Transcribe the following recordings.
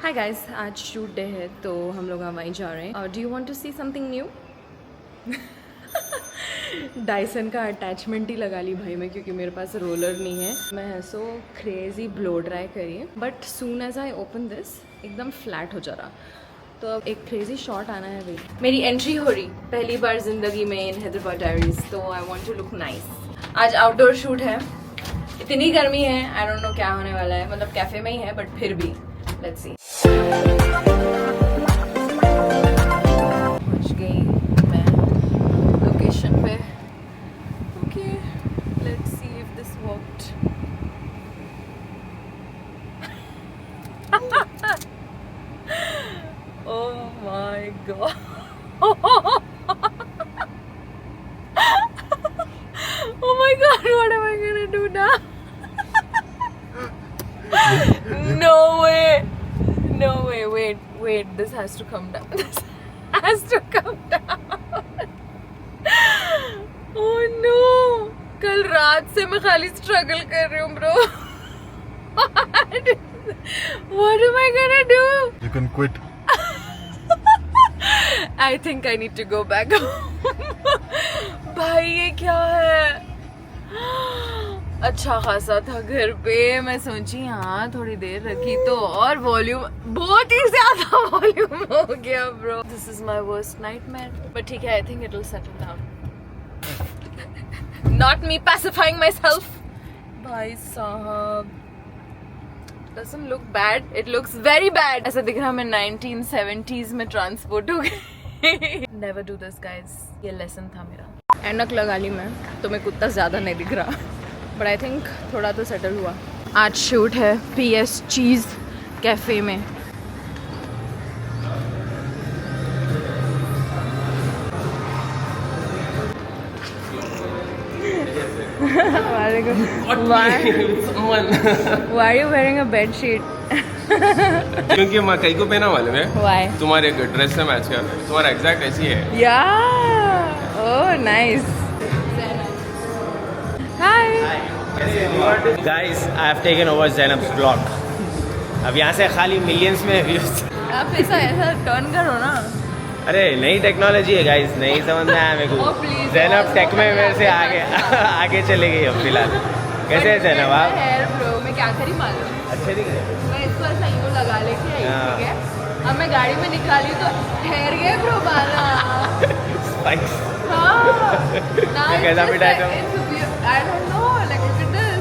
हाय guys, आज shoot day है तो हम लोग वहीं जा रहे हैं। और do you want to see something new? Dyson का अटैचमेंट ही लगा ली भाई मैं, क्योंकि मेरे पास रोलर नहीं है। मैं सो क्रेजी ब्लो ड्राई करी, but soon as I open this एकदम फ्लैट हो जा रहा। तो अब एक क्रेजी शॉट आना है भाई। मेरी एंट्री हो रही पहली बार जिंदगी में इन हैदराबाद डायरीज, तो I want to look nice. आज आउटडोर शूट है, इतनी गर्मी है, आई डोंट नो क्या होने वाला है। मतलब कैफे में ही है बट फिर भी लेट्स सी। पहुंच गई मैं लोकेशन पे। Okay, let's see if this worked. Oh my God, oh my god, what am I gonna do now? No way, wait, this has to come down. This has to come down. Oh no, कल रात से मैं खाली struggle कर रही हूँ bro. What am I gonna do? You can quit. I think I need to go back home. भाई ये क्या है? अच्छा खासा था घर पे, मैं सोची हाँ थोड़ी देर रखी तो और वॉल्यूम बहुत ही ज्यादा वॉल्यूम हो गया bro. This is my worst nightmare, but ठीक है, I think it will settle down. Not me pacifying my self. भाई साहब, doesn't look bad, it looks very bad. ऐसा दिख रहा मैं 1970s में ट्रांसपोर्ट हो गई। Never do this guys, ये लेसन था मेरा। एनक लगा ली मैं तो मैं कुत्ता ज़्यादा नहीं दिख रहा, बट आई थिंक थोड़ा तो सेटल हुआ। आज शूट है PS चीज़ कैफ़े में। Why are you wearing a bed sheet? क्योंकि मैं कहीं को पहना वाले में Why? तुम्हारे ड्रेस से मैच कर, तुम्हारा एग्जैक्ट ऐसी है। Yeah. Oh, nice. Hi. Guys, I have taken over Zainab's vlog. अब यहाँ से खाली मिलियंस में व्यूज। आप ऐसा टर्न करो ना। अरे नई टेक्नोलॉजी है गाइस, नहीं समझ में आया मेरे को। please, ज़ैनब टेक में मेरे से आगे आगे चली गई अब फिलहाल। कैसे है ज़ैनब आप? हेयर ब्रो, मैं क्या करी मालूम? अच्छे दिख रहे हैं। मैं इसको ऐसा यूँ लगा लेके आई, ठीक है? अब मैं गाड़ी में निकाली तो ठहर गए ब्रो बाला। स्पाइक्स। हाँ। कैसा मिटा है तुम? I don't know, like look at this.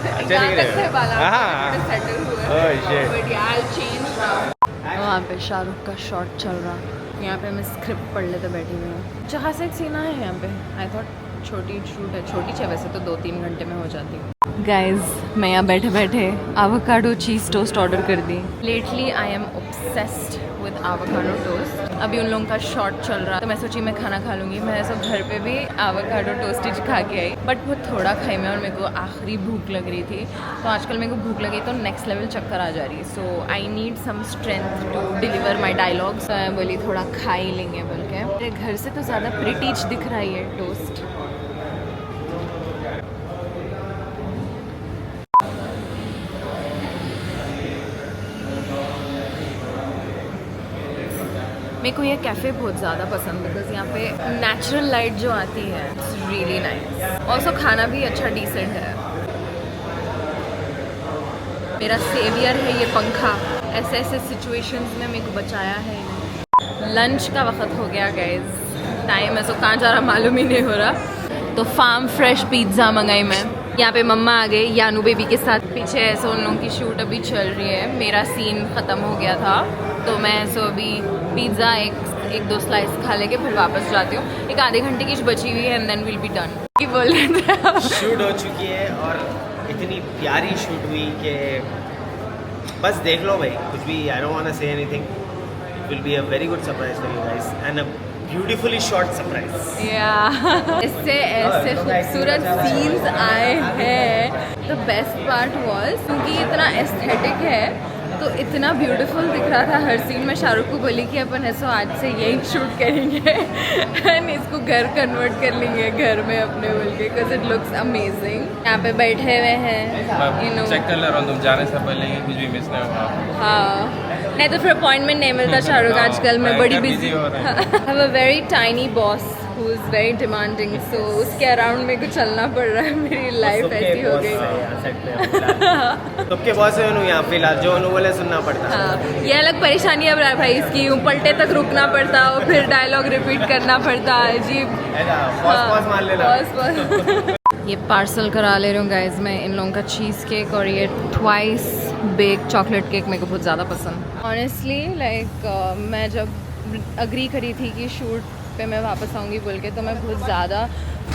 अच्छे दिख रहे हो। बाला हाँ। सेटल हुए। Oh shit. But yeah, I'll change now. वहाँ पे शाहरुख का शॉट चल रहा, यहाँ पे मैं स्क्रिप्ट पढ़ लेते बैठी हुई हूँ। जहाँ से एक सीना है यहाँ पे। आई थॉट छोटी शूट है, छोटी है वैसे तो 2-3 घंटे में हो जाती है। गाइज, मैं यहाँ बैठे बैठे आवाकाडो चीज़ टोस्ट ऑर्डर कर दी। Lately I am obsessed with avocado toast. अभी उन लोगों का शॉट चल रहा तो मैं सोची मैं खाना खा लूँगी। मैं सब घर पे भी आवाकाडो टोस्ट ही खा के आई, बट वो थोड़ा खाई मैं और मेरे को आखिरी भूख लग रही थी। तो आजकल मेरे को भूख लगी तो नेक्स्ट लेवल चक्कर आ जा रही है। So I need some strength to deliver my dialogues. मैं बोली थोड़ा खा ही लेंगे बोल के। मेरे घर से तो ज़्यादा प्रिटीज दिख रहा है ये टोस्ट। मेरे को ये कैफ़े बहुत ज़्यादा पसंद है बिकॉज यहाँ पे नेचुरल लाइट जो आती है, इट्स रियली नाइस। ऑल्सो खाना भी अच्छा डिसेंट है। मेरा सेवियर है ये पंखा, ऐसे ऐसे सिचुएशंस में मेरे को बचाया है इन्हें। लंच का वक्त हो गया गाइज, टाइम है सो कहाँ जा रहा मालूम ही नहीं हो रहा। तो फार्म फ्रेश पिज़्ज़ा मंगाई मैं। यहाँ पे मम्मा आ गई यानू बेबी के साथ। पीछे ऐसे उन लोगों की शूट अभी चल रही है। मेरा सीन ख़त्म हो गया था तो मैं ऐसे अभी पिज़्ज़ा एक 2 स्लाइस खा लेके फिर वापस जाती हूँ। एक आधे घंटे की बची हुई है and then will be done. की बोल रहे थे शूट हो चुकी है और इतनी प्यारी शूट हुई कि बस देख लो भाई, कुछ भी। I don't want to say anything. It will be a very good surprise for you guys and a beautifully short surprise. इससे ऐसे खूबसूरत सीन्स आए हैं। द बेस्ट पार्ट वाज क्योंकि इतना एस्थेटिक है तो इतना ब्यूटीफुल दिख रहा था हर सीन। मैं शाहरुख को बोली कि अपन ऐसा आज से यही शूट करेंगे एंड इसको घर कन्वर्ट कर लेंगे घर में अपने बोल के, बिकॉज इट लुक्स अमेजिंग। यहाँ पे बैठे हुए हैं, चेक कर ले रहा हूँ तुम जाने से पहले कुछ भी मिस नहीं होगा। हाँ नहीं तो फिर अपॉइंटमेंट नहीं मिलता शाहरुख आजकल मैं बड़ी बिजी हो रहा है। Have a very tiny boss who is very demanding so उसके अराउंड मेरे को चलना पड़ रहा है मेरी लाइफ ऐसी हो गई सबके बॉस है यहाँ फिलहाल जो बोले सुनना पड़ता है। हाँ ये अलग परेशानी है भाई इसकी उल्टे तक रुकना पड़ता और फिर डायलॉग रिपीट करना पड़ता अजीब पॉज मार लेना। ये पार्सल करा ले रही हूँ गाइज मैं इन लोगों का चीज़ केक और ये ट्वाइस बेक चॉकलेट केक मेरे को बहुत ज़्यादा पसंद ऑनेस्टली लाइक मैं जब अग्री करी थी कि शूट पे मैं वापस आऊँगी बोल के तो मैं बहुत ज़्यादा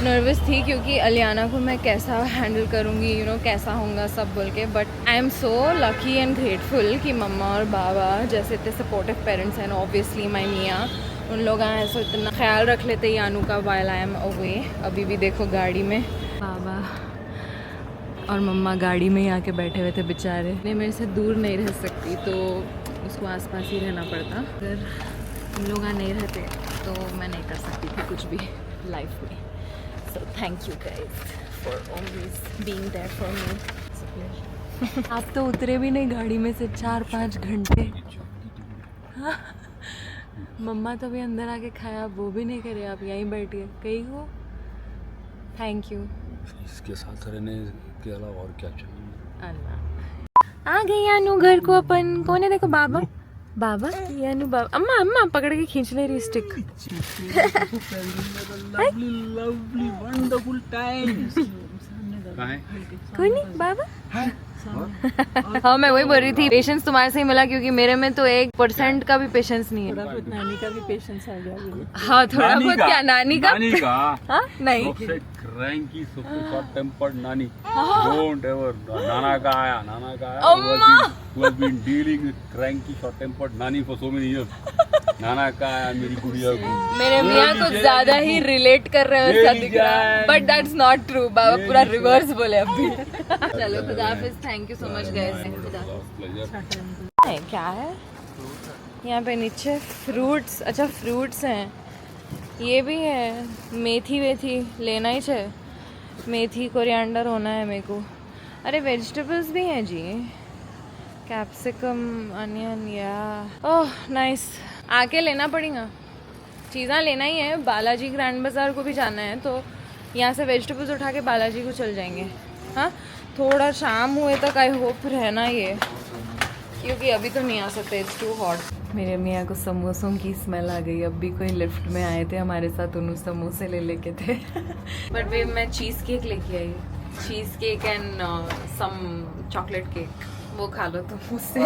नर्वस थी क्योंकि अलियाना को मैं कैसा हैंडल करूँगी यू नो कैसा होगा सब बोल के but I am so lucky and grateful कि मम्मा और बाबा जैसे इतने सपोर्टिव पेरेंट्स हैं ऑब्वियसली माई मियाँ उन लोग आए सो इतना ख्याल रख लेते यानू का वाइल आई एम अवे अभी भी देखो गाड़ी में बाबा और मम्मा गाड़ी में ही आके बैठे हुए थे बेचारे नहीं मेरे से दूर नहीं रह सकती तो उसको आसपास ही रहना पड़ता अगर हम लोग यहाँ नहीं रहते तो मैं नहीं कर सकती थी कुछ भी लाइफ में so thank you guys for always being there for me आप तो उतरे भी नहीं गाड़ी में से 4-5 घंटे हाँ मम्मा तो भी अंदर आके खाया वो भी नहीं करे आप यहीं बैठिए कहीं हो थैंक यू इसके साथ रहने के अलावा और क्या चाहिए। अल्लाह आ गई यानू घर को अपन कौन है देखो बाबा बाबा यानू बाबा अम्मा अम्मा पकड़ के खींच ले रही स्टिक लवली वंडरफुल टाइम्स कोई नहीं बाबा हाँ मैं वही बोल रही थी पेशेंस तुम्हारे से ही मिला क्योंकि मेरे में तो 1% का भी पेशेंस नहीं है थोड़ा बहुत नानी का भी पेशेंस आ गया हाँ थोड़ा बहुत क्या नानी का हाँ नहीं क्रैंकी सुपर शॉर्ट टेम्पर्ड नानी डोंट एवर नाना का आया अम्मा who has been dealing with cranky short tempered nani for so many years नाना का आया मेरी गुड़िया को मेरे मियाँ कुछ ज्यादा ही रिलेट कर रहे हैं ऐसा दिख रहा है बट दैट्स नॉट ट्रू बाबा पूरा रिवर्स बोले अभी चलो खुदा हाफिज thank you so much guys क्या है यहाँ पे नीचे फ्रूट्स अच्छा फ्रूट्स हैं ये भी है मेथी वेथी लेना ही चाहिए मेथी कोरिएंडर होना है मेरे को अरे वेजिटेबल्स भी हैं जी कैप्सिकम अनियन या ओह नाइस आके लेना पड़ेगा चीज़ें लेना ही है बालाजी ग्रैंड बाज़ार को भी जाना है तो यहाँ से वेजिटेबल्स उठा के बालाजी को चल जाएंगे हाँ थोड़ा शाम हुए तक आई होप रहना ये क्योंकि अभी तो नहीं आ सकते इट्स टू हॉट मेरे मियाँ को समोसों की स्मेल आ गई अब भी कोई लिफ्ट में आए थे हमारे साथ उन्होंने समोसे ले लेके थे बट वे मैं चीज़ केक लेके आई cheesecake and some chocolate cake वो खा लो तुम उससे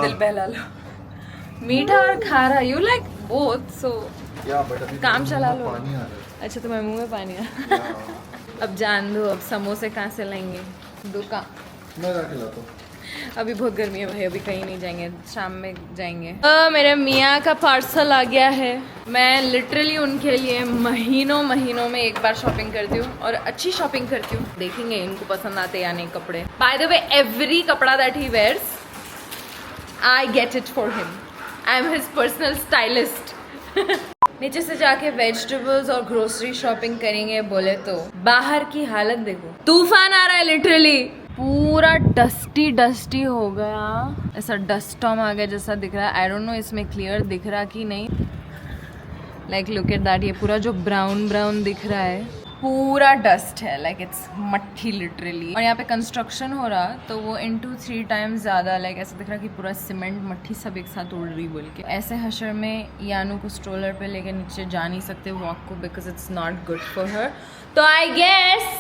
दिल बहला लो मीठा और खारा यू लाइक बोथ सो काम चला लो अच्छा तुम्हारे मुंह में पानी आ अब जान दो अब समोसे कहाँ से लाएंगे दुकान मैं जाके लाता हूँ अभी बहुत गर्मी है भाई अभी कहीं नहीं जाएंगे शाम में जाएंगे मेरे मियाँ का पार्सल आ गया है मैं लिटरली उनके लिए महीनों में एक बार शॉपिंग करती हूँ और अच्छी शॉपिंग करती हूँ देखेंगे इनको पसंद आते या नहीं कपड़े बाय द वे एवरी कपड़ा that he wears I get it for him I am his personal stylist नीचे से जाके वेजिटेबल्स और ग्रोसरी शॉपिंग करेंगे बोले तो बाहर की हालत देखो तूफान आ रहा है लिटरली पूरा डस्टी हो गया ऐसा डस्ट स्टॉर्म आ गया जैसा दिख रहा है आई डोंट नो इसमें क्लियर दिख रहा कि नहीं लाइक लुक एट दैट ये पूरा जो ब्राउन दिख रहा है पूरा डस्ट है लाइक इट्स मट्टी लिटरली और यहाँ पे कंस्ट्रक्शन हो रहा तो वो 3 टाइम्स ज़्यादा लाइक ऐसा दिख रहा कि पूरा सीमेंट मट्टी सब एक साथ उड़ रही बोल के ऐसे हशर में यानू को स्ट्रोलर पे लेके नीचे जा नहीं सकते वॉक को because it's not good for her तो आई गेस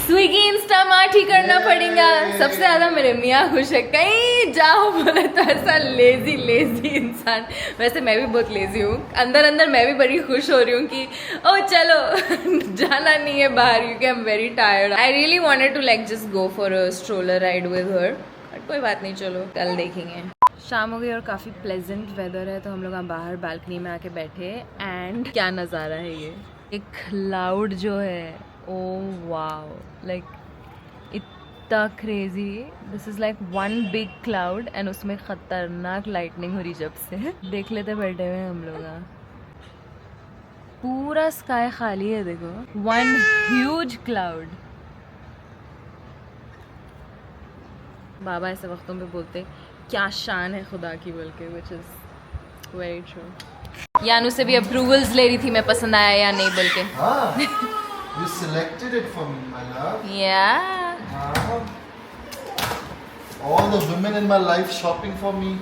स्विगी इंस्टामार्ट ही करना पड़ेगा सबसे ज़्यादा मेरे मियाँ खुश है कहीं जाओ बोले तो ऐसा लेजी इंसान वैसे मैं भी बहुत लेजी हूँ अंदर मैं भी बड़ी खुश हो रही हूँ कि ओ चलो जाना नहीं है बाहर क्योंकि I am very tired I really wanted to like just go for a stroller ride with her but कोई बात नहीं चलो कल देखेंगे शाम हो गई और काफ़ी प्लेजेंट वेदर है तो हम लोग बाहर बालकनी में आके बैठे एंड क्या नज़ारा है ये एक क्लाउड जो है ओ वाओ लाइक इतना crazy this is like one big cloud and उसमें ख़तरनाक लाइटनिंग हो रही जब से देख लेते बैठे हुए हम लोग पूरा स्काई खाली है देखो वन ह्यूज क्लाउड बाबा ऐसे वक्तों पे बोलते क्या शान है खुदा की बोल के, विच इज वेरी ट्रू। यानू से भी अप्रूवल्स ले रही थी मैं पसंद आया या नहीं बोल के। You selected it for me, my love. Yeah. All the women in my life shopping for me.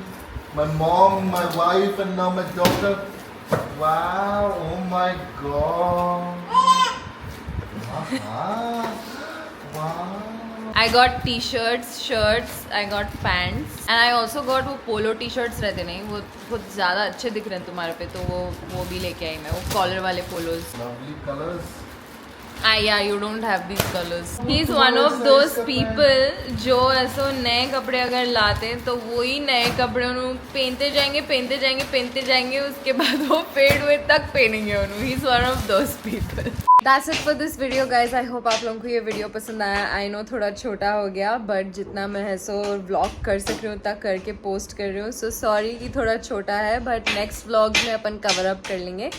My mom, my wife, and now my daughter. Wow, oh my god. Wow. I got t-shirts, shirts, I got pants and I also got वो पोलो t-shirts रहते नहीं, वो बहुत ज़्यादा अच्छे दिख रहे हैं तुम्हारे पे, तो वो भी लेके आई मैं, वो कॉलर वाले पोलोज। Lovely colors. Yeah, you don't have these colors. He's one of those people जो ऐसे नए कपड़े अगर लाते तो वही नए कपड़े उन्होंने पहनते जाएंगे, उसके बाद वो फेड हुए तक पहनेंगे उन्होंने। He's one of those people. That's it for this video guys. I hope आप लोगों को ये वीडियो पसंद आया। I know थोड़ा छोटा हो गया बट जितना मैं है सो व्लॉग कर सक रही हूँ उतना करके पोस्ट कर रही हूँ। सो सॉरी कि थोड़ा छोटा है बट नेक्स्ट व्लॉग में अपन कवर अप कर लेंगे।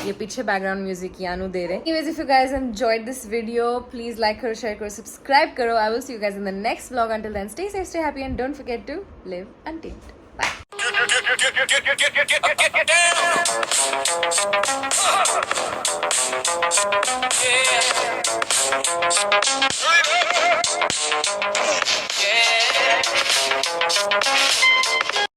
ये पीछे बैकग्राउंड म्यूजिक यानू दे रहे हैं। Anyways, if you guys enjoyed this video, please like करो, share करो, subscribe करो। I will see you guys in the next vlog. Until then, stay safe, stay happy, and don't forget to live untamed. Bye.